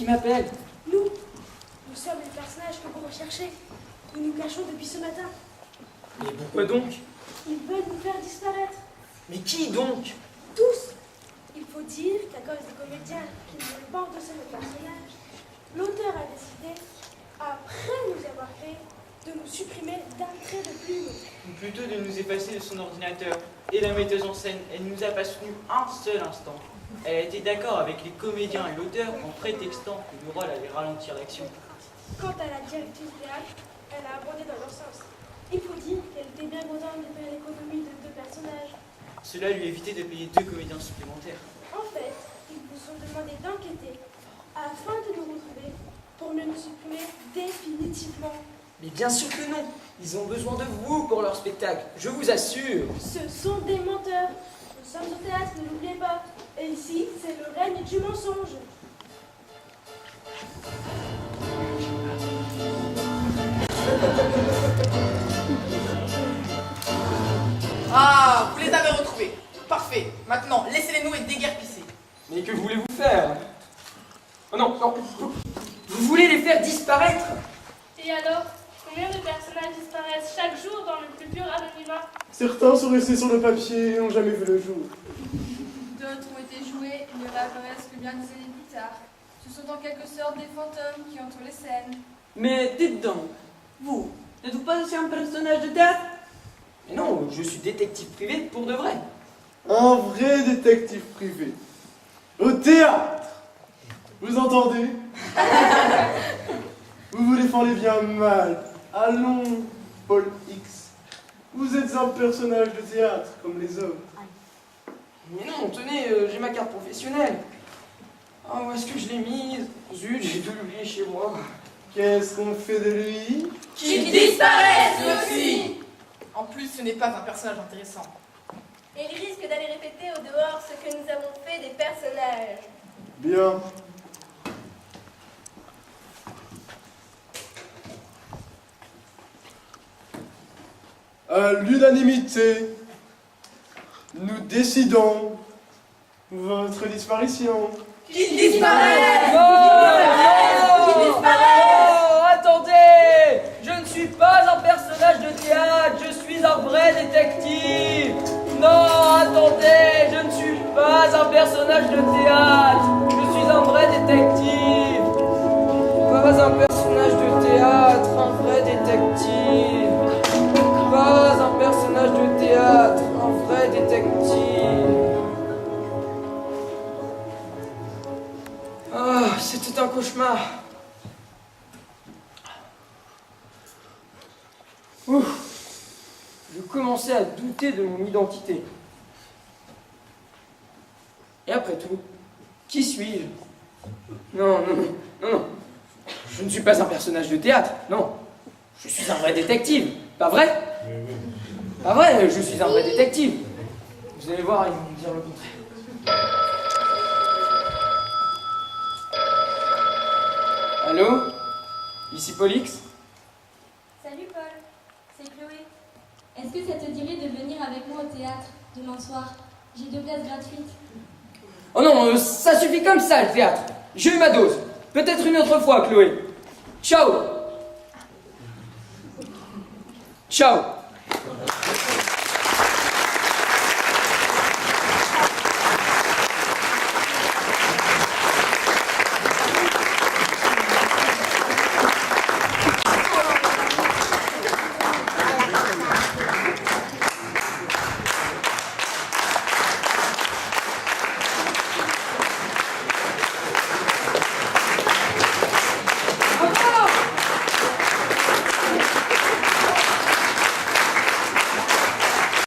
m'appelle? Nous sommes les personnages que vous recherchez. Nous nous cachons depuis ce matin. Mais pourquoi donc? Ils veulent nous faire disparaître. Mais qui donc? Tous. Il faut dire qu'à cause des comédiens qui ne veulent pas endosser nos personnages, l'auteur a décidé, après nous avoir créés, de nous supprimer d'un trait de plume. Ou plutôt de nous effacer de son ordinateur. Et la metteuse en scène, elle ne nous a pas soutenu un seul instant. Elle a été d'accord avec les comédiens et l'auteur en prétextant que le rôle allait ralentir l'action. Quant à la directrice théâtre, elle a abondé dans leur sens. Il faut dire qu'elle était bien contente de faire l'économie de 2 personnages. Cela lui évitait de payer 2 comédiens supplémentaires. En fait, ils vous ont demandé d'enquêter afin de nous retrouver pour ne nous supprimer définitivement. Mais bien sûr que non. Ils ont besoin de vous pour leur spectacle, je vous assure. Ce sont des menteurs. Nous sommes au théâtre, ne l'oubliez pas. Et ici, c'est le règne du mensonge. Ah, vous les avez retrouvés. Parfait. Maintenant, laissez-les nous et déguerpissez. Mais que voulez-vous faire? Oh non, non. Vous voulez les faire disparaître? Et alors, combien de personnages disparaissent chaque jour dans le plus pur anonymat? Certains sont restés sur le papier et n'ont jamais vu le jour. D'autres ont été joués et ne réapparaissent que bien des années plus tard. Ce sont en quelque sorte des fantômes qui entourent les scènes. Mais dites donc, vous, n'êtes-vous pas aussi un personnage de théâtre? Mais non, je suis détective privé pour de vrai. Un vrai détective privé. Au théâtre. Vous entendez? Vous vous défendez bien mal. Allons, Paul X. Vous êtes un personnage de théâtre comme les autres. Mais non, tenez, j'ai ma carte professionnelle. Ah, où est-ce que je l'ai mise? Zut, j'ai dû l'oublier chez moi. Qu'est-ce qu'on fait de lui? Qu'il disparaisse aussi. En plus, ce n'est pas un personnage intéressant. Et il risque d'aller répéter au dehors ce que nous avons fait des personnages. Bien. À l'unanimité, nous décidons votre disparition. Qu'il disparaisse. Qu'il disparaisse. Attendez, je ne suis pas un personnage de théâtre, je suis un vrai détective. Non, attendez, je ne suis pas un personnage de théâtre, je suis un vrai détective. Pas un personnage de théâtre, un vrai détective. Pas un personnage de théâtre, un vrai détective. Ah, c'était un cauchemar. Ouf. Je commençais à douter de mon identité. Et après tout, qui suis-je? Non, non, non, non, non. Je ne suis pas un personnage de théâtre, non. Je suis un vrai détective, pas vrai? Pas vrai, je suis un vrai détective. Vous allez voir, ils vont me dire le contraire. Allô? Ici Paulix? Salut Paul, c'est Chloé. Est-ce que ça te dirait de venir avec moi au théâtre demain soir? J'ai 2 places gratuites. Oh non, ça suffit comme ça le théâtre. J'ai eu ma dose. Peut-être une autre fois, Chloé. Ciao. Ciao.